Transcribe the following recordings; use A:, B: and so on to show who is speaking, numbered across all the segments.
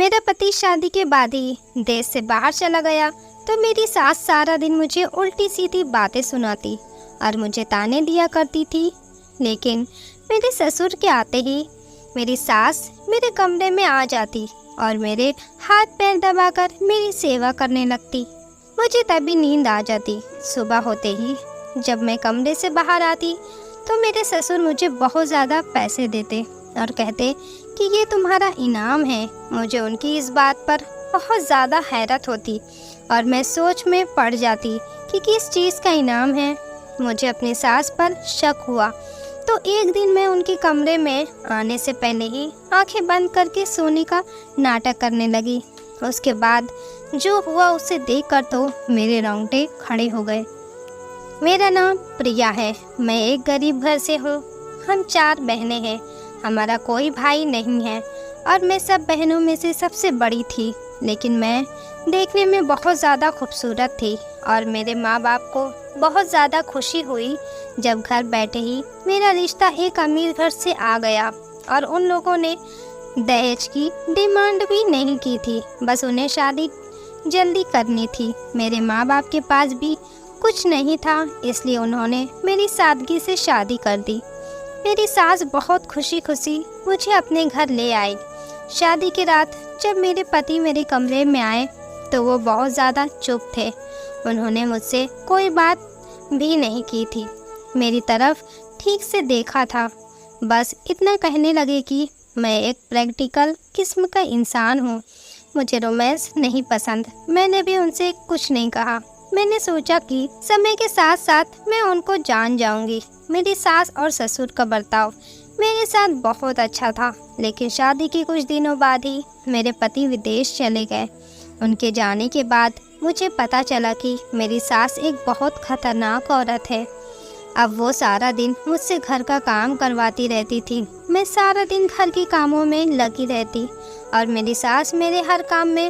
A: मेरा पति शादी के बाद ही देश से बाहर चला गया तो मेरी सास सारा दिन मुझे उल्टी सीधी बातें सुनाती और मुझे ताने दिया करती थी। लेकिन मेरे ससुर के आते ही मेरी सास मेरे कमरे में आ जाती और मेरे हाथ पैर दबाकर मेरी सेवा करने लगती। मुझे तभी नींद आ जाती। सुबह होते ही जब मैं कमरे से बाहर आती तो मेरे ससुर मुझे बहुत ज़्यादा पैसे देते और कहते कि ये तुम्हारा इनाम है। मुझे उनकी इस बात पर बहुत ज़्यादा हैरत होती और मैं सोच में पड़ जाती कि किस चीज़ का इनाम है। मुझे अपनी सास पर शक हुआ तो एक दिन मैं उनके कमरे में आने से पहले ही आंखें बंद करके सोने का नाटक करने लगी। उसके बाद जो हुआ उसे देखकर तो मेरे रोंगटे खड़े हो गए। मेरा नाम प्रिया है। मैं एक गरीब घर से हूँ। हम 4 बहनें हैं। हमारा कोई भाई नहीं है और मैं सब बहनों में से सबसे बड़ी थी। लेकिन मैं देखने में बहुत ज़्यादा खूबसूरत थी और मेरे माँ बाप को बहुत ज़्यादा खुशी हुई जब घर बैठे ही मेरा रिश्ता एक अमीर घर से आ गया और उन लोगों ने दहेज की डिमांड भी नहीं की थी। बस उन्हें शादी जल्दी करनी थी। मेरे माँ बाप के पास भी कुछ नहीं था, इसलिए उन्होंने मेरी सादगी से शादी कर दी। मेरी सास बहुत खुशी खुशी मुझे अपने घर ले आई। शादी की रात जब मेरे पति मेरे कमरे में आए तो वो बहुत ज़्यादा चुप थे। उन्होंने मुझसे कोई बात भी नहीं की थी, मेरी तरफ ठीक से देखा था। बस इतना कहने लगे कि मैं एक प्रैक्टिकल किस्म का इंसान हूँ, मुझे रोमांस नहीं पसंद। मैंने भी उनसे कुछ नहीं कहा। मैंने सोचा कि समय के साथ साथ मैं उनको जान जाऊंगी। मेरी सास और ससुर का बर्ताव मेरे साथ बहुत अच्छा था, लेकिन शादी के कुछ दिनों बाद ही मेरे पति विदेश चले गए। उनके जाने के बाद मुझे पता चला कि मेरी सास एक बहुत खतरनाक औरत है। अब वो सारा दिन मुझसे घर का काम करवाती रहती थी। मैं सारा दिन घर के कामों में लगी रहती और मेरी सास मेरे हर काम में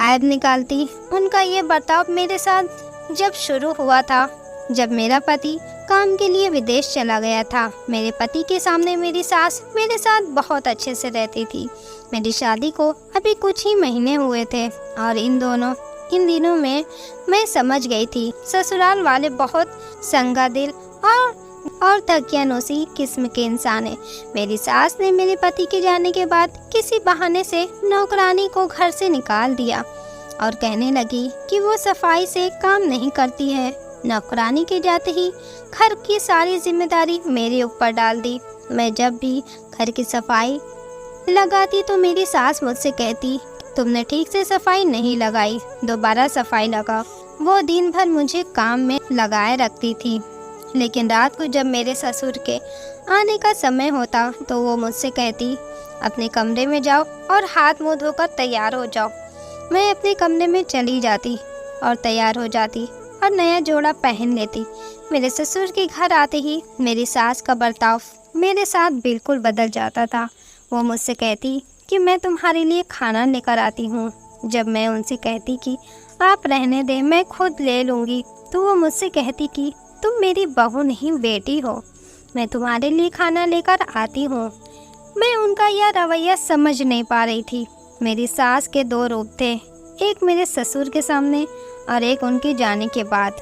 A: ऐब निकालती। उनका ये बर्ताव मेरे साथ जब शुरू हुआ था जब मेरा पति काम के लिए विदेश चला गया था। मेरे पति के सामने मेरी सास मेरे साथ बहुत अच्छे से रहती थी। मेरी शादी को अभी कुछ ही महीने हुए थे और इन दिनों में मैं समझ गई थी ससुराल वाले बहुत संगा दिल और तकियानोसी किस्म के इंसान है। मेरी सास ने मेरे पति के जाने के बाद किसी बहाने से नौकरानी को घर से निकाल दिया और कहने लगी कि वो सफाई से काम नहीं करती है। नौकरानी के जाते ही घर की सारी जिम्मेदारी मेरे ऊपर डाल दी। मैं जब भी घर की सफाई लगाती तो मेरी सास मुझसे कहती, तुमने ठीक से सफाई नहीं लगाई, दोबारा सफाई लगाओ। वो दिन भर मुझे काम में लगाए रखती थी। लेकिन रात को जब मेरे ससुर के आने का समय होता तो वो मुझसे कहती, अपने कमरे में जाओ और हाथ मुंह धोकर तैयार हो जाओ। मैं अपने कमरे में चली जाती और तैयार हो जाती और नया जोड़ा पहन लेती। मेरे ससुर के घर आते ही मेरी सास का बर्ताव मेरे साथ बिल्कुल बदल जाता था। वो मुझसे कहती कि मैं तुम्हारे लिए खाना लेकर आती हूँ। जब मैं उनसे कहती कि आप रहने दें, मैं खुद ले लूँगी, तो वो मुझसे कहती कि तुम मेरी बहू नहीं बेटी हो, मैं तुम्हारे लिए खाना लेकर आती हूँ। मैं उनका यह रवैया समझ नहीं पा रही थी। मेरी सास के 2 रूप थे, एक मेरे ससुर के सामने और एक उनके जाने के बाद।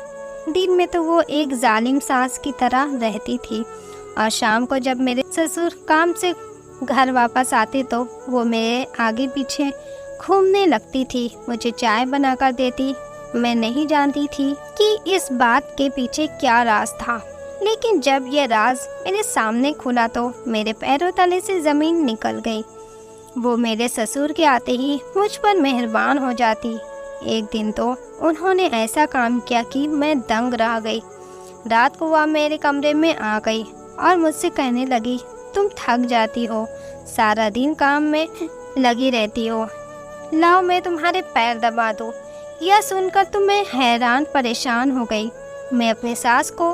A: दिन में तो वो एक जालिम सास की तरह रहती थी और शाम को जब मेरे ससुर काम से घर वापस आते तो वो मेरे आगे पीछे घूमने लगती थी, मुझे चाय बनाकर देती। मैं नहीं जानती थी कि इस बात के पीछे क्या राज था, लेकिन जब यह राज मेरे सामने खुला तो मेरे पैरों तले से ज़मीन निकल गई। वो मेरे ससुर के आते ही मुझ पर मेहरबान हो जाती। एक दिन तो उन्होंने ऐसा काम किया कि मैं दंग रह गई। रात को वह मेरे कमरे में आ गई और मुझसे कहने लगी, तुम थक जाती हो, सारा दिन काम में लगी रहती हो, लाओ मैं तुम्हारे पैर दबा दूँ। यह सुनकर तो मैं हैरान परेशान हो गई। मैं अपनी सास को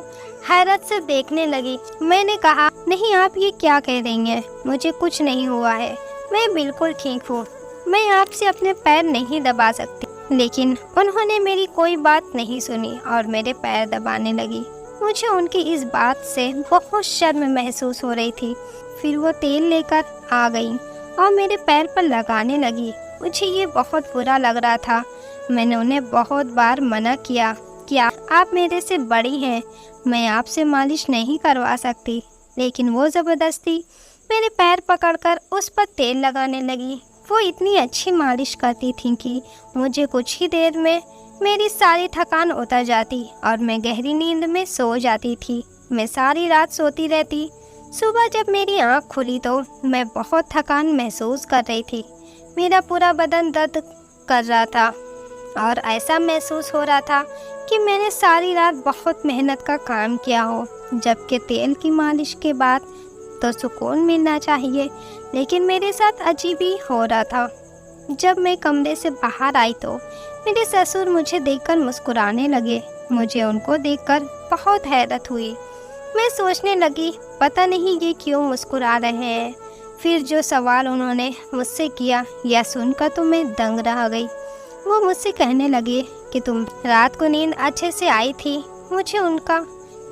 A: हैरत से देखने लगी। मैंने कहा, नहीं आप ये क्या कह रही हैं, मुझे कुछ नहीं हुआ है, मैं बिल्कुल ठीक हूँ, मैं आपसे अपने पैर नहीं दबा सकती। लेकिन उन्होंने मेरी कोई बात नहीं सुनी और मेरे पैर दबाने लगी। मुझे उनकी इस बात से बहुत शर्म महसूस हो रही थी। फिर वो तेल लेकर आ गई और मेरे पैर पर लगाने लगी। मुझे ये बहुत बुरा लग रहा था। मैंने उन्हें बहुत बार मना किया कि आप मेरे से बड़ी हैं, मैं आपसे मालिश नहीं करवा सकती, लेकिन वो ज़बरदस्ती मेरे पैर पकड़कर उस पर तेल लगाने लगी। वो इतनी अच्छी मालिश करती थी कि मुझे कुछ ही देर में मेरी सारी थकान उतर जाती और मैं गहरी नींद में सो जाती थी। मैं सारी रात सोती रहती। सुबह जब मेरी आँख खुली तो मैं बहुत थकान महसूस कर रही थी। मेरा पूरा बदन दर्द कर रहा था और ऐसा महसूस हो रहा था कि मैंने सारी रात बहुत मेहनत का काम किया हो, जबकि तेल की मालिश के बाद तो सुकून मिलना चाहिए, लेकिन मेरे साथ अजीब ही हो रहा था। जब मैं कमरे से बाहर आई तो मेरे ससुर मुझे देखकर मुस्कुराने लगे। मुझे उनको देखकर बहुत हैरत हुई। मैं सोचने लगी, पता नहीं ये क्यों मुस्कुरा रहे हैं। फिर जो सवाल उन्होंने मुझसे किया यह सुनकर तो मैं दंग रह गई। वो मुझसे कहने लगे कि तुम रात को नींद अच्छे से आई थी। मुझे उनका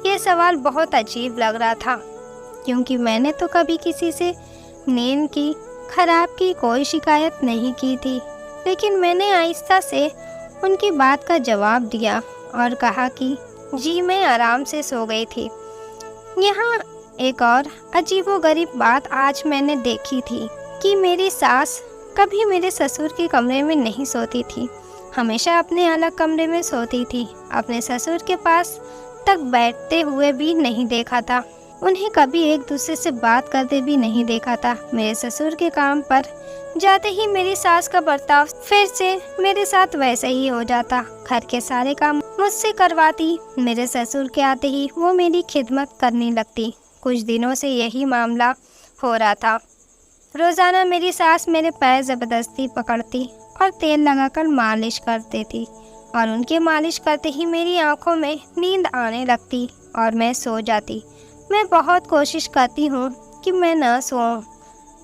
A: ये सवाल बहुत अजीब लग रहा था, क्योंकि मैंने तो कभी किसी से नींद की खराब की कोई शिकायत नहीं की थी। लेकिन मैंने आहिस्ता से उनकी बात का जवाब दिया और कहा कि जी मैं आराम से सो गई थी। यहाँ एक और अजीबोगरीब बात आज मैंने देखी थी कि मेरी सास कभी मेरे ससुर के कमरे में नहीं सोती थी, हमेशा अपने अलग कमरे में सोती थी। अपने ससुर के पास तक बैठते हुए भी नहीं देखा था। उन्हें कभी एक दूसरे से बात करते भी नहीं देखा था। मेरे ससुर के काम पर जाते ही मेरी सास का बर्ताव फिर से मेरे साथ वैसे ही हो जाता। घर के सारे काम मुझसे करवाती। मेरे ससुर के आते ही वो मेरी खिदमत करने लगती। कुछ दिनों से यही मामला हो रहा था। रोज़ाना मेरी सास मेरे पैर ज़बरदस्ती पकड़ती और तेल लगाकर मालिश करती थी और उनके मालिश करते ही मेरी आंखों में नींद आने लगती और मैं सो जाती। मैं बहुत कोशिश करती हूँ कि मैं न सोऊं,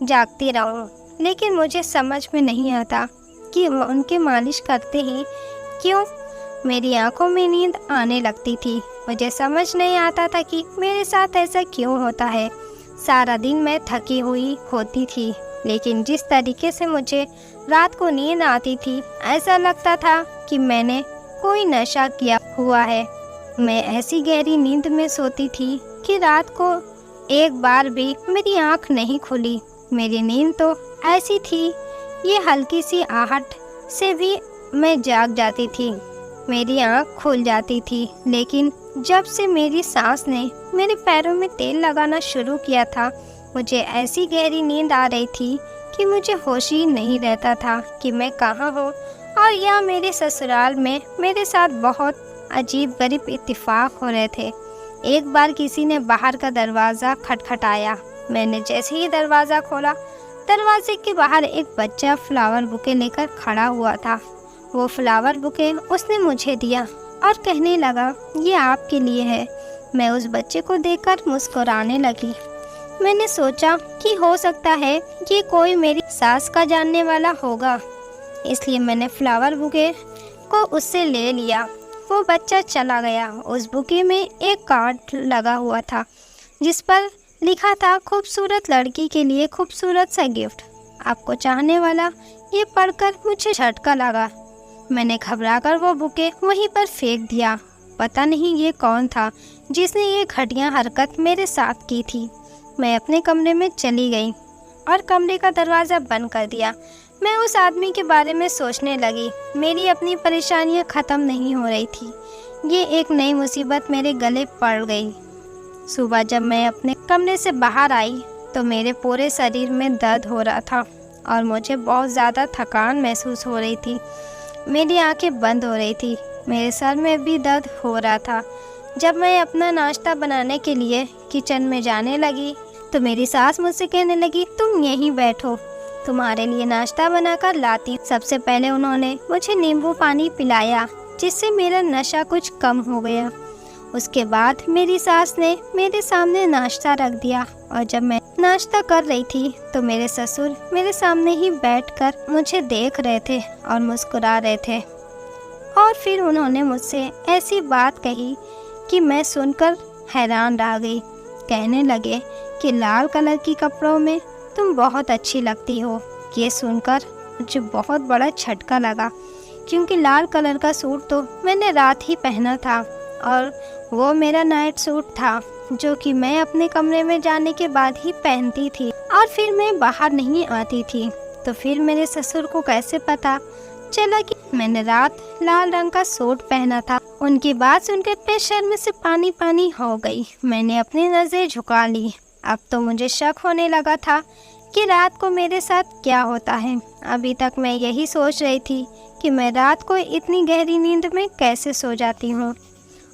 A: जागती रहूँ, लेकिन मुझे समझ में नहीं आता कि उनके मालिश करते ही क्यों मेरी आंखों में नींद आने लगती थी। मुझे समझ नहीं आता था कि मेरे साथ ऐसा क्यों होता है। सारा दिन मैं थकी हुई होती थी, लेकिन जिस तरीके से मुझे रात को नींद आती थी ऐसा लगता था कि मैंने कोई नशा किया हुआ है। मैं ऐसी गहरी नींद में सोती थी कि रात को एक बार भी मेरी आंख नहीं खुली। मेरी नींद तो ऐसी थी, ये हल्की सी आहट से भी मैं जाग जाती थी, मेरी आंख खुल जाती थी। लेकिन जब से मेरी सास ने मेरे पैरों में तेल लगाना शुरू किया था, मुझे ऐसी गहरी नींद आ रही थी कि मुझे होश ही नहीं रहता था कि मैं कहाँ हूँ और या मेरे ससुराल में मेरे साथ बहुत अजीब गरीब इत्तेफाक हो रहे थे। एक बार किसी ने बाहर का दरवाज़ा खटखटाया। मैंने जैसे ही दरवाज़ा खोला, दरवाजे के बाहर एक बच्चा फ्लावर बुके लेकर खड़ा हुआ था। वो फ्लावर बुके उसने मुझे दिया और कहने लगा, ये आपके लिए है। मैं उस बच्चे को देखकर मुस्कुराने लगी। मैंने सोचा कि हो सकता है ये कोई मेरी सास का जानने वाला होगा, इसलिए मैंने फ्लावर बुके को उससे ले लिया। वो बच्चा चला गया। उस बुके में एक कार्ड लगा हुआ था जिस पर लिखा था, खूबसूरत लड़की के लिए खूबसूरत सा गिफ्ट, आपको चाहने वाला। ये पढ़कर मुझे झटका लगा। मैंने घबराकर वो बुके वहीं पर फेंक दिया। पता नहीं ये कौन था जिसने ये घटिया हरकत मेरे साथ की थी। मैं अपने कमरे में चली गई और कमरे का दरवाज़ा बंद कर दिया। मैं उस आदमी के बारे में सोचने लगी। मेरी अपनी परेशानियां ख़त्म नहीं हो रही थी। ये एक नई मुसीबत मेरे गले पड़ गई। सुबह जब मैं अपने कमरे से बाहर आई तो मेरे पूरे शरीर में दर्द हो रहा था और मुझे बहुत ज़्यादा थकान महसूस हो रही थी। मेरी आंखें बंद हो रही थी, मेरे सर में भी दर्द हो रहा था। जब मैं अपना नाश्ता बनाने के लिए किचन में जाने लगी तो मेरी सास मुझसे कहने लगी, तुम यहीं बैठो, तुम्हारे लिए नाश्ता बनाकर लाती। सबसे पहले उन्होंने मुझे नींबू पानी पिलाया, जिससे मेरा नशा कुछ कम हो गया। उसके बाद मेरी सास ने मेरे सामने नाश्ता रख दिया और जब मैं नाश्ता कर रही थी तो मेरे ससुर मेरे सामने ही बैठकर मुझे देख रहे थे और मुस्कुरा रहे थे। और फिर उन्होंने मुझसे ऐसी बात कही कि मैं सुनकर हैरान रह गई। कहने लगे कि लाल कलर की कपड़ों में तुम बहुत अच्छी लगती हो। ये सुनकर मुझे बहुत बड़ा झटका लगा, क्योंकि लाल कलर का सूट तो मैंने रात ही पहना था और वो मेरा नाइट सूट था जो कि मैं अपने कमरे में जाने के बाद ही पहनती थी और फिर मैं बाहर नहीं आती थी। तो फिर मेरे ससुर को कैसे पता चला कि मैंने रात लाल रंग का सूट पहना था। उनकी बात सुनकर मैं शर्म से पानी पानी हो गई। मैंने अपनी नज़र झुका ली। अब तो मुझे शक होने लगा था कि रात को मेरे साथ क्या होता है। अभी तक मैं यही सोच रही थी कि मैं रात को इतनी गहरी नींद में कैसे सो जाती हूँ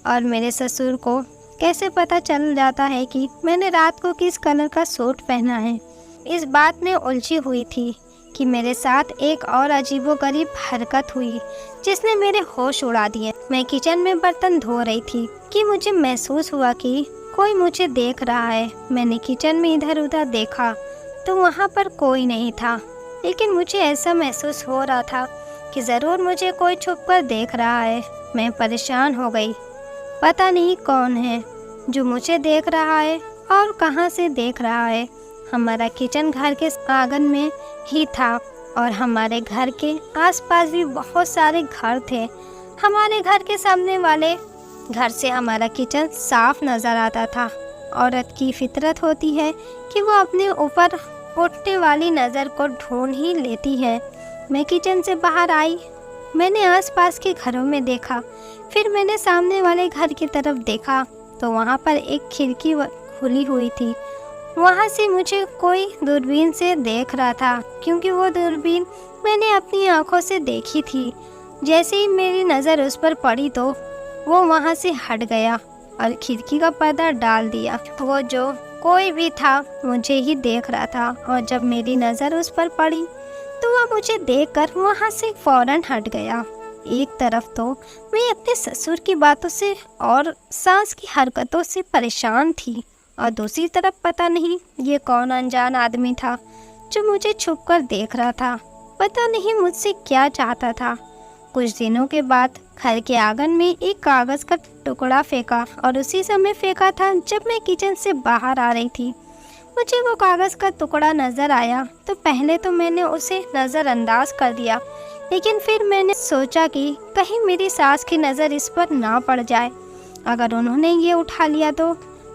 A: और मेरे ससुर को कैसे पता चल जाता है कि मैंने रात को किस कलर का सूट पहना है। इस बात में उलझी हुई थी कि मेरे साथ एक और अजीबोगरीब हरकत हुई जिसने मेरे होश उड़ा दिए। मैं किचन में बर्तन धो रही थी कि मुझे महसूस हुआ कि कोई मुझे देख रहा है। मैंने किचन में इधर उधर देखा तो वहाँ पर कोई नहीं था, लेकिन मुझे ऐसा महसूस हो रहा था कि ज़रूर मुझे कोई छुपकर देख रहा है। मैं परेशान हो गई। पता नहीं कौन है जो मुझे देख रहा है और कहाँ से देख रहा है। हमारा किचन घर के आंगन में ही था और हमारे घर के आसपास भी बहुत सारे घर थे। हमारे घर के सामने वाले घर से हमारा किचन साफ नज़र आता था। औरत की फितरत होती है कि वो अपने ऊपर उठने वाली नज़र को ढूंढ ही लेती है। मैं किचन से बाहर आई। मैंने आसपास के घरों में देखा, फिर मैंने सामने वाले घर की तरफ देखा तो वहाँ पर एक खिड़की खुली हुई थी। वहाँ से मुझे कोई दूरबीन से देख रहा था, क्योंकि वो दूरबीन मैंने अपनी आंखों से देखी थी। जैसे ही मेरी नज़र उस पर पड़ी तो वो वहाँ से हट गया और खिड़की का पर्दा डाल दिया। वो जो कोई भी था मुझे ही देख रहा था और जब मेरी नज़र उस पर पड़ी तो वह मुझे देखकर वहाँ से फ़ौरन हट गया। एक तरफ तो मैं अपने ससुर की बातों से और सास की हरकतों से परेशान थी और दूसरी तरफ पता नहीं ये कौन अनजान आदमी था जो मुझे छुपकर देख रहा था। पता नहीं मुझसे क्या चाहता था। कुछ दिनों के बाद घर के आंगन में एक कागज़ का टुकड़ा फेंका और उसी समय फेंका था जब मैं किचन से बाहर आ रही थी। मुझे वो कागज़ का टुकड़ा नज़र आया तो पहले तो मैंने उसे नज़रअंदाज कर दिया, लेकिन फिर मैंने सोचा कि कहीं मेरी सास की नज़र इस पर ना पड़ जाए। अगर उन्होंने ये उठा लिया तो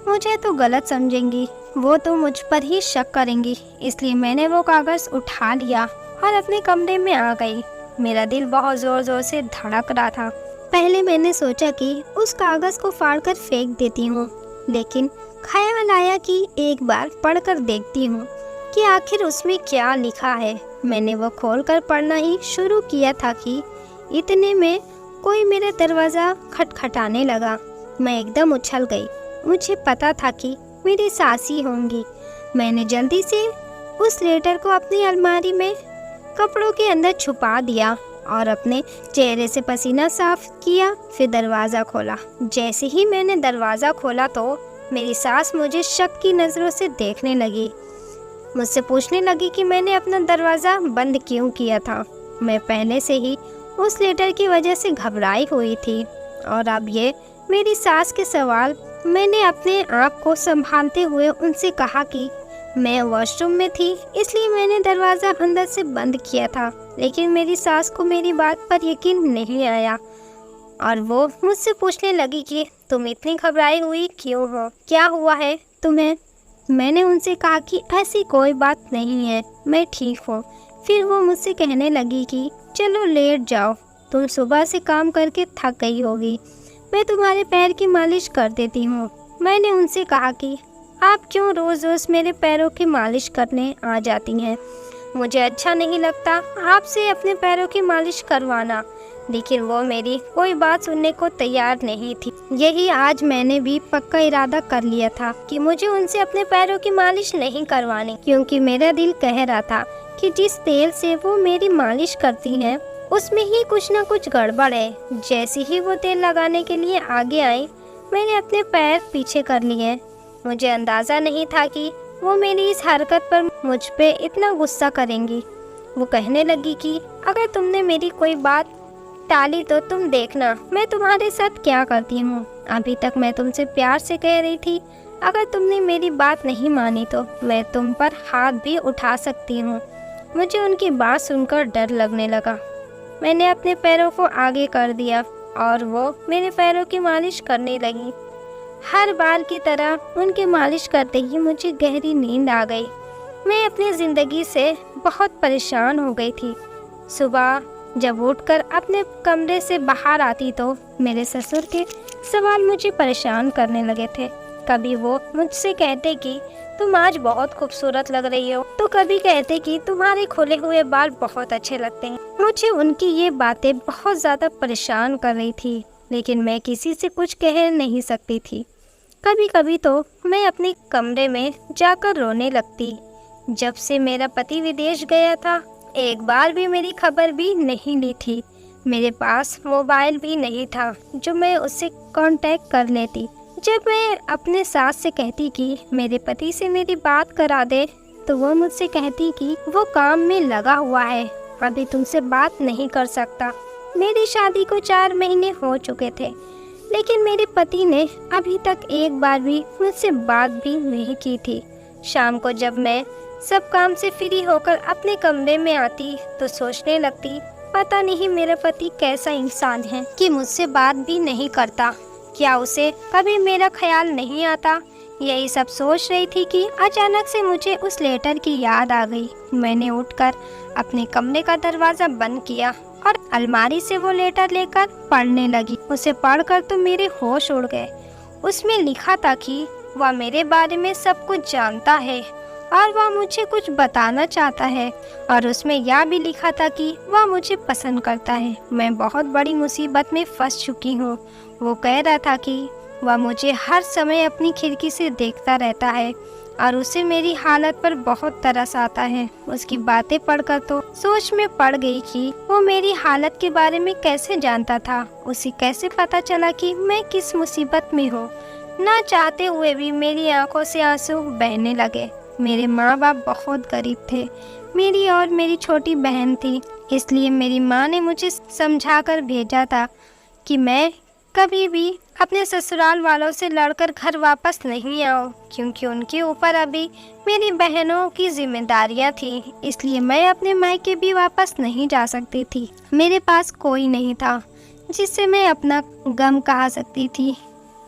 A: मुझे तो गलत समझेंगी, वो तो मुझ पर ही शक करेंगी। इसलिए मैंने वो कागज़ उठा लिया और अपने कमरे में आ गई। मेरा दिल बहुत ज़ोर ज़ोर से धड़क रहा था। पहले मैंने सोचा कि उस कागज़ को फाड़कर फेंक देती हूँ, लेकिन ख्याल आया कि एक बार पढ़कर देखती हूँ कि आखिर उसमें क्या लिखा है। मैंने वो खोलकर पढ़ना ही शुरू किया था कि इतने में कोई मेरा दरवाज़ा खटखटाने लगा। मैं एकदम उछल गई। मुझे पता था कि मेरी सासी होंगी। मैंने जल्दी से उस लेटर को अपनी अलमारी में कपड़ों के अंदर छुपा दिया और अपने चेहरे से पसीना साफ किया, फिर दरवाज़ा खोला। जैसे ही मैंने दरवाज़ा खोला तो मेरी सास मुझे शक की नज़रों से देखने लगी। मुझसे पूछने लगी कि मैंने अपना दरवाज़ा बंद क्यों किया था। मैं पहले से ही उस लेटर की वजह से घबराई हुई थी और अब ये मेरी सास के सवाल। मैंने अपने आप को संभालते हुए उनसे कहा कि मैं वॉशरूम में थी, इसलिए मैंने दरवाज़ा अंदर से बंद किया था। लेकिन मेरी सास को मेरी बात पर यकीन नहीं आया और वो मुझसे पूछने लगी कि तुम इतनी घबराई हुई क्यों हो, क्या हुआ है तुम्हें। मैंने उनसे कहा कि ऐसी कोई बात नहीं है, मैं ठीक हूँ। फिर वो मुझसे कहने लगी कि चलो लेट जाओ, तुम सुबह से काम करके थक गई होगी, मैं तुम्हारे पैर की मालिश कर देती हूँ। मैंने उनसे कहा कि आप क्यों रोज़ रोज़ मेरे पैरों की मालिश करने आ जाती हैं, मुझे अच्छा नहीं लगता आपसे अपने पैरों की मालिश करवाना। लेकिन वो मेरी कोई बात सुनने को तैयार नहीं थी। यही आज मैंने भी पक्का इरादा कर लिया था कि मुझे उनसे अपने पैरों की मालिश नहीं करवानी, क्योंकि मेरा दिल कह रहा था कि जिस तेल से वो मेरी मालिश करती हैं उसमें ही कुछ ना कुछ गड़बड़ है। जैसे ही वो तेल लगाने के लिए आगे आई, मैंने अपने पैर पीछे कर लिए। मुझे अंदाज़ा नहीं था कि वो मेरी इस हरकत पर मुझ पे इतना गुस्सा करेंगी। वो कहने लगी कि अगर तुमने मेरी कोई बात टाली तो तुम देखना मैं तुम्हारे साथ क्या करती हूँ। अभी तक मैं तुमसे प्यार से कह रही थी, अगर तुमने मेरी बात नहीं मानी तो मैं तुम पर हाथ भी उठा सकती हूँ। मुझे उनकी बात सुनकर डर लगने लगा। मैंने अपने पैरों को आगे कर दिया और वो मेरे पैरों की मालिश करने लगी। हर बार की तरह उनकी मालिश करते ही मुझे गहरी नींद आ गई। मैं अपनी ज़िंदगी से बहुत परेशान हो गई थी। सुबह जब उठकर अपने कमरे से बाहर आती तो मेरे ससुर के सवाल मुझे परेशान करने लगे थे। कभी वो मुझसे कहते कि तुम आज बहुत खूबसूरत लग रही हो, तो कभी कहते कि तुम्हारे खुले हुए बाल बहुत अच्छे लगते हैं। मुझे उनकी ये बातें बहुत ज़्यादा परेशान कर रही थी, लेकिन मैं किसी से कुछ कह नहीं सकती थी। कभी कभी तो मैं अपने कमरे में जाकर रोने लगती। जब से मेरा पति विदेश गया था, एक बार भी मेरी खबर भी नहीं ली थी। मेरे पास मोबाइल भी नहीं था जो मैं उससे कांटेक्ट कर लेती। जब मैं अपने सास से कहती कि मेरे पति से मेरी बात करा दे, तो वो मुझसे कहती कि वो काम में लगा हुआ है, अभी तुमसे बात नहीं कर सकता। मेरी शादी को 4 महीने हो चुके थे, लेकिन मेरे पति ने अभी तक एक बार भी मुझसे बात भी नहीं की थी। शाम को जब मैं सब काम से फ्री होकर अपने कमरे में आती तो सोचने लगती, पता नहीं मेरा पति कैसा इंसान है कि मुझसे बात भी नहीं करता। क्या उसे कभी मेरा ख्याल नहीं आता? यही सब सोच रही थी कि अचानक से मुझे उस लेटर की याद आ गई। मैंने उठकर अपने कमरे का दरवाज़ा बंद किया और अलमारी से वो लेटर लेकर पढ़ने लगी। उसे पढ़कर तो मेरे होश उड़ गए। उसमें लिखा था कि वह मेरे बारे में सब कुछ जानता है और वह मुझे कुछ बताना चाहता है, और उसमें यह भी लिखा था कि वह मुझे पसंद करता है। मैं बहुत बड़ी मुसीबत में फंस चुकी हूँ। वो कह रहा था कि वह मुझे हर समय अपनी खिड़की से देखता रहता है और उसे मेरी हालत पर बहुत तरस आता है। उसकी बातें पढ़कर तो सोच में पड़ गई कि वो मेरी हालत के बारे में कैसे जानता था। उसे कैसे पता चला कि मैं किस मुसीबत में हूँ। ना चाहते हुए भी मेरी आंखों से आंसू बहने लगे। मेरे माँ बाप बहुत गरीब थे। मेरी और मेरी छोटी बहन थी, इसलिए मेरी माँ ने मुझे समझाकर भेजा था कि मैं कभी भी अपने ससुराल वालों से लड़कर घर वापस नहीं आऊँ, क्योंकि उनके ऊपर अभी मेरी बहनों की जिम्मेदारियाँ थी। इसलिए मैं अपने मायके भी वापस नहीं जा सकती थी। मेरे पास कोई नहीं था जिससे मैं अपना गम कहा सकती थी।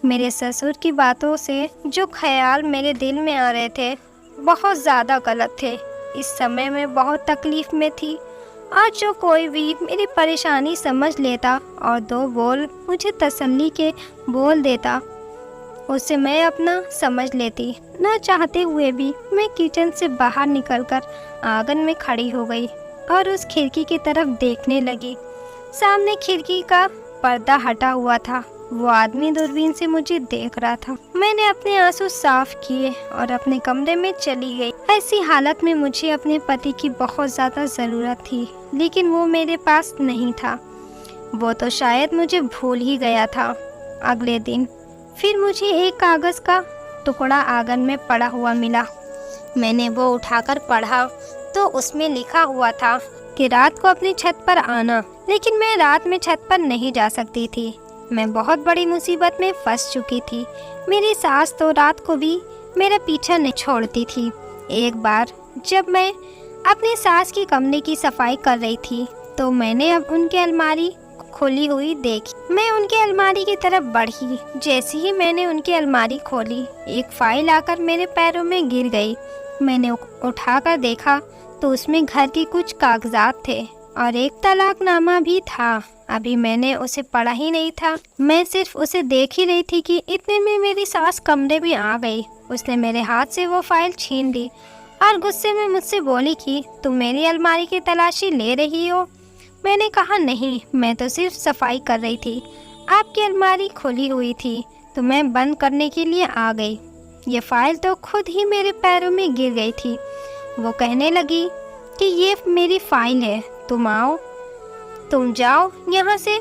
A: मेरे ससुर की बातों से जो ख्याल मेरे दिल में आ रहे थे बहुत ज़्यादा गलत थे। इस समय मैं बहुत तकलीफ़ में थी और जो कोई भी मेरी परेशानी समझ लेता और 2 बोल मुझे तसल्ली के बोल देता, उससे मैं अपना समझ लेती। न चाहते हुए भी मैं किचन से बाहर निकलकर आंगन में खड़ी हो गई और उस खिड़की की तरफ देखने लगी। सामने खिड़की का पर्दा हटा हुआ था। वो आदमी दूरबीन से मुझे देख रहा था। मैंने अपने आंसू साफ किए और अपने कमरे में चली गई। ऐसी हालत में मुझे अपने पति की बहुत ज़्यादा ज़रूरत थी, लेकिन वो मेरे पास नहीं था। वो तो शायद मुझे भूल ही गया था। अगले दिन फिर मुझे एक कागज़ का टुकड़ा आंगन में पड़ा हुआ मिला। मैंने वो उठाकर पढ़ा तो उसमें लिखा हुआ था कि रात को अपनी छत पर आना, लेकिन मैं रात में छत पर नहीं जा सकती थी। मैं बहुत बड़ी मुसीबत में फंस चुकी थी। मेरी सास तो रात को भी मेरा पीछा नहीं छोड़ती थी। एक बार जब मैं अपनी सास की कमरे की सफाई कर रही थी तो मैंने अब उनकी अलमारी खुली हुई देखी। मैं उनकी अलमारी की तरफ बढ़ी। जैसे ही मैंने उनकी अलमारी खोली, एक फाइल आकर मेरे पैरों में गिर गई। मैंने उठाकर देखा तो उसमें घर की कुछ कागजात थे और एक तलाकनामा भी था। अभी मैंने उसे पढ़ा ही नहीं था, मैं सिर्फ उसे देख ही रही थी कि इतने में मेरी सास कमरे में आ गई। उसने मेरे हाथ से वो फाइल छीन ली और गुस्से में मुझसे बोली कि तुम मेरी अलमारी की तलाशी ले रही हो। मैंने कहा नहीं, मैं तो सिर्फ सफाई कर रही थी। आपकी अलमारी खुली हुई थी तो मैं बंद करने के लिए आ गई। ये फाइल तो खुद ही मेरे पैरों में गिर गई थी। वो कहने लगी कि ये मेरी फाइल है, तुम आओ, तुम जाओ यहाँ से।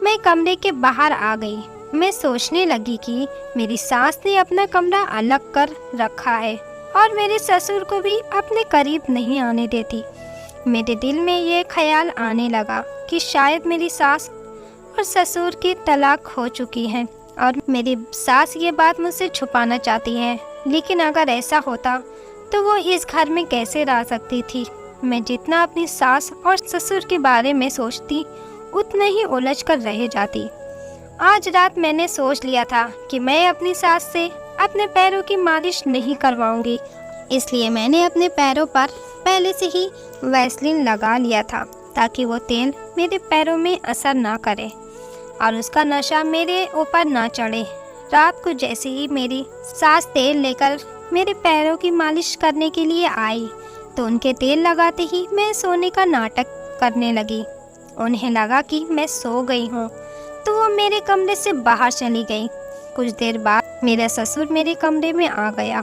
A: मैं कमरे के बाहर आ गई। मैं सोचने लगी कि मेरी सास ने अपना कमरा अलग कर रखा है और मेरे ससुर को भी अपने करीब नहीं आने देती। मेरे दिल में ये ख्याल आने लगा कि शायद मेरी सास और ससुर की तलाक हो चुकी है और मेरी सास ये बात मुझसे छुपाना चाहती है। लेकिन अगर ऐसा होता तो वो इस घर में कैसे रह सकती थी। मैं जितना अपनी सास और ससुर के बारे में सोचती उतना ही उलझ कर रह जाती। आज रात मैंने सोच लिया था कि मैं अपनी सास से अपने पैरों की मालिश नहीं करवाऊंगी, इसलिए मैंने अपने पैरों पर पहले से ही वैसलीन लगा लिया था ताकि वो तेल मेरे पैरों में असर ना करे और उसका नशा मेरे ऊपर ना चढ़े। रात को जैसे ही मेरी सास तेल लेकर मेरे पैरों की मालिश करने के लिए आई तो उनके तेल लगाते ही मैं सोने का नाटक करने लगी। उन्हें लगा कि मैं सो गई हूँ तो वो मेरे कमरे से बाहर चली गई। कुछ देर बाद मेरा ससुर मेरे कमरे में आ गया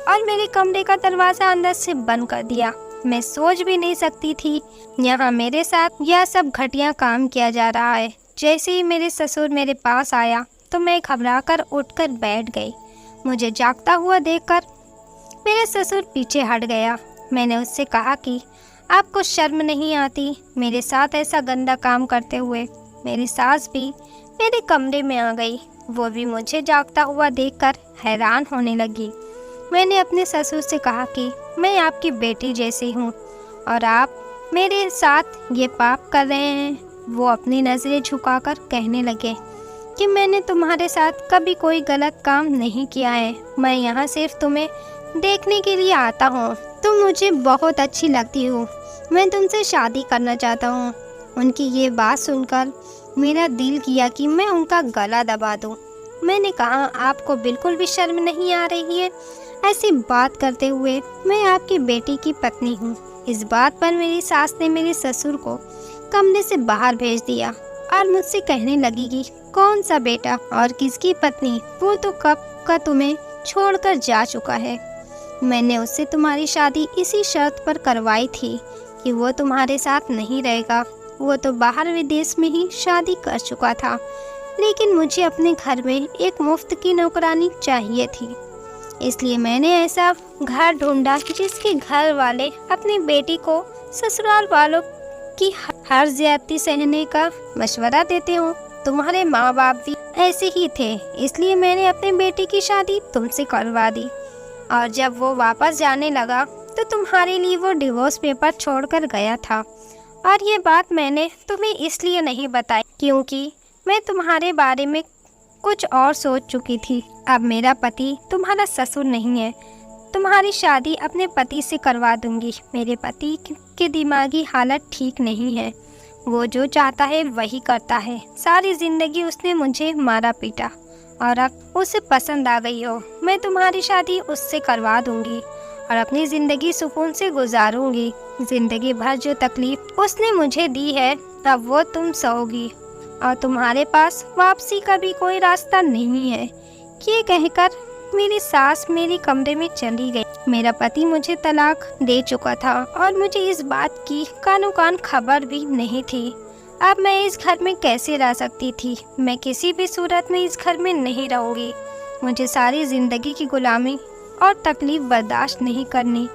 A: और मेरे कमरे का दरवाज़ा अंदर से बंद कर दिया। मैं सोच भी नहीं सकती थी यहाँ मेरे साथ यह सब घटिया काम किया जा रहा है। जैसे ही मेरे ससुर मेरे पास आया तो मैं घबराकर उठकर बैठ गई। मुझे जागता हुआ देखकर मेरे ससुर पीछे हट गया। मैंने उससे कहा कि आपको शर्म नहीं आती मेरे साथ ऐसा गंदा काम करते हुए। मेरी सास भी मेरे कमरे में आ गई। वो भी मुझे जागता हुआ देखकर हैरान होने लगी। मैंने अपने ससुर से कहा कि मैं आपकी बेटी जैसी हूँ और आप मेरे साथ ये पाप कर रहे हैं। वो अपनी नज़रें झुकाकर कहने लगे कि मैंने तुम्हारे साथ कभी कोई गलत काम नहीं किया है। मैं यहाँ सिर्फ तुम्हें देखने के लिए आता हूँ। तुम मुझे बहुत अच्छी लगती हो। मैं तुमसे शादी करना चाहता हूँ। उनकी ये बात सुनकर मेरा दिल किया कि मैं उनका गला दबा दूँ। मैंने कहा, आपको बिल्कुल भी शर्म नहीं आ रही है ऐसी बात करते हुए? मैं आपकी बेटी की पत्नी हूँ। इस बात पर मेरी सास ने मेरे ससुर को कमरे से बाहर भेज दिया और मुझसे कहने लगी कि कौन सा बेटा और किसकी पत्नी? वो तो कब का तुम्हें छोड़कर जा चुका है। मैंने उससे तुम्हारी शादी इसी शर्त पर करवाई थी कि वो तुम्हारे साथ नहीं रहेगा। वो तो बाहर विदेश में ही शादी कर चुका था, लेकिन मुझे अपने घर में एक मुफ्त की नौकरानी चाहिए थी। इसलिए मैंने ऐसा घर ढूंढा जिसके घर वाले अपनी बेटी को ससुराल वालों की हर ज्यादती सहने का मशवरा देते हो। तुम्हारे माँ बाप भी ऐसे ही थे, इसलिए मैंने अपनी बेटी की शादी तुमसे करवा दी। और जब वो वापस जाने लगा तो तुम्हारे लिए वो डिवोर्स पेपर छोड़कर गया था। और ये बात मैंने तुम्हें इसलिए नहीं बताई क्योंकि मैं तुम्हारे बारे में कुछ और सोच चुकी थी। अब मेरा पति तुम्हारा ससुर नहीं है। तुम्हारी शादी अपने पति से करवा दूंगी। मेरे पति की दिमागी हालत ठीक नहीं है। वो जो चाहता है वही करता है। सारी ज़िंदगी उसने मुझे मारा पीटा और अब उसे पसंद आ गई हो। मैं तुम्हारी शादी उससे करवा दूंगी और अपनी ज़िंदगी सुकून से गुजारूंगी। ज़िंदगी भर जो तकलीफ़ उसने मुझे दी है अब वो तुम सहोगी और तुम्हारे पास वापसी का भी कोई रास्ता नहीं है। ये कहकर मेरी सास मेरे कमरे में चली गई। मेरा पति मुझे तलाक दे चुका था और मुझे इस बात की कानो कान खबर भी नहीं थी। अब मैं इस घर में कैसे रह सकती थी? मैं किसी भी सूरत में इस घर में नहीं रहूँगी। मुझे सारी ज़िंदगी की गुलामी और तकलीफ़ बर्दाश्त नहीं करनी।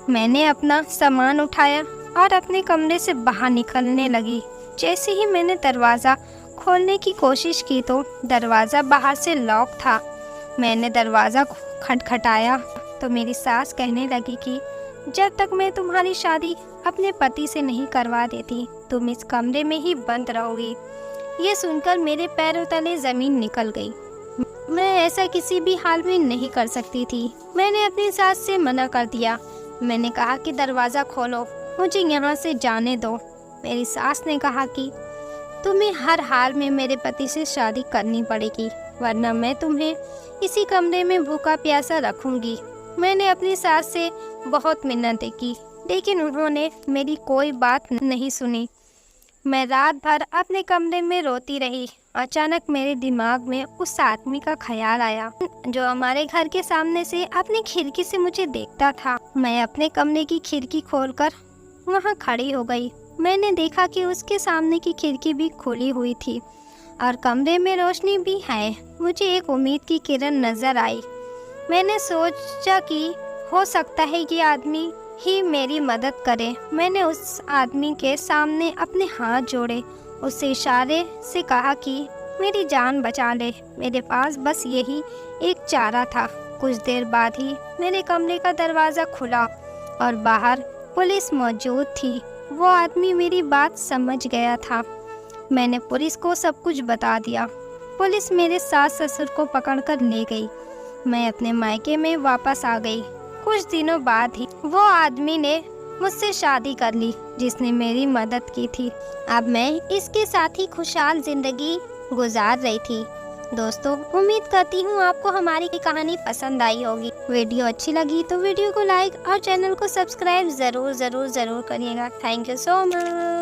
A: मैंने अपना सामान उठाया और अपने कमरे से बाहर निकलने लगी। जैसे ही मैंने दरवाज़ा खोलने की कोशिश की तो दरवाज़ा बाहर से लॉक था। मैंने दरवाज़ा खटखटाया तो मेरी सास कहने लगी कि जब तक मैं तुम्हारी शादी अपने पति से नहीं करवा देती तुम इस कमरे में ही बंद रहोगी। ये सुनकर मेरे पैरों तले ज़मीन निकल गई। मैं ऐसा किसी भी हाल में नहीं कर सकती थी। मैंने अपनी सास से मना कर दिया। मैंने कहा कि दरवाज़ा खोलो, मुझे यहाँ से जाने दो। मेरी सास ने कहा कि तुम्हें हर हाल में मेरे पति से शादी करनी पड़ेगी, वरना मैं तुम्हें इसी कमरे में भूखा प्यासा रखूंगी। मैंने अपनी सास से बहुत मिन्नतें की, लेकिन उन्होंने मेरी कोई बात नहीं सुनी। मैं रात भर अपने कमरे में रोती रही। अचानक मेरे दिमाग में उस आदमी का ख्याल आया जो हमारे घर के सामने से अपनी खिड़की से मुझे देखता था। मैं अपने कमरे की खिड़की खोलकर वहाँ खड़ी हो गई। मैंने देखा कि उसके सामने की खिड़की भी खुली हुई थी और कमरे में रोशनी भी है। मुझे एक उम्मीद की किरण नज़र आई। मैंने सोचा कि हो सकता है कि आदमी ही मेरी मदद करे। मैंने उस आदमी के सामने अपने हाथ जोड़े, उससे इशारे से कहा कि मेरी जान बचा ले। मेरे पास बस यही एक चारा था। कुछ देर बाद ही मेरे कमरे का दरवाज़ा खुला और बाहर पुलिस मौजूद थी। वो आदमी मेरी बात समझ गया था। मैंने पुलिस को सब कुछ बता दिया। पुलिस मेरे सास ससुर को पकड़कर ले गई। मैं अपने मायके में वापस आ गई। कुछ दिनों बाद ही वो आदमी ने मुझसे शादी कर ली जिसने मेरी मदद की थी। अब मैं इसके साथ ही खुशहाल जिंदगी गुजार रही थी। दोस्तों, उम्मीद करती हूँ आपको हमारी कहानी पसंद आई होगी। वीडियो अच्छी लगी तो वीडियो को लाइक और चैनल को सब्सक्राइब ज़रूर करिएगा। Thank you so much.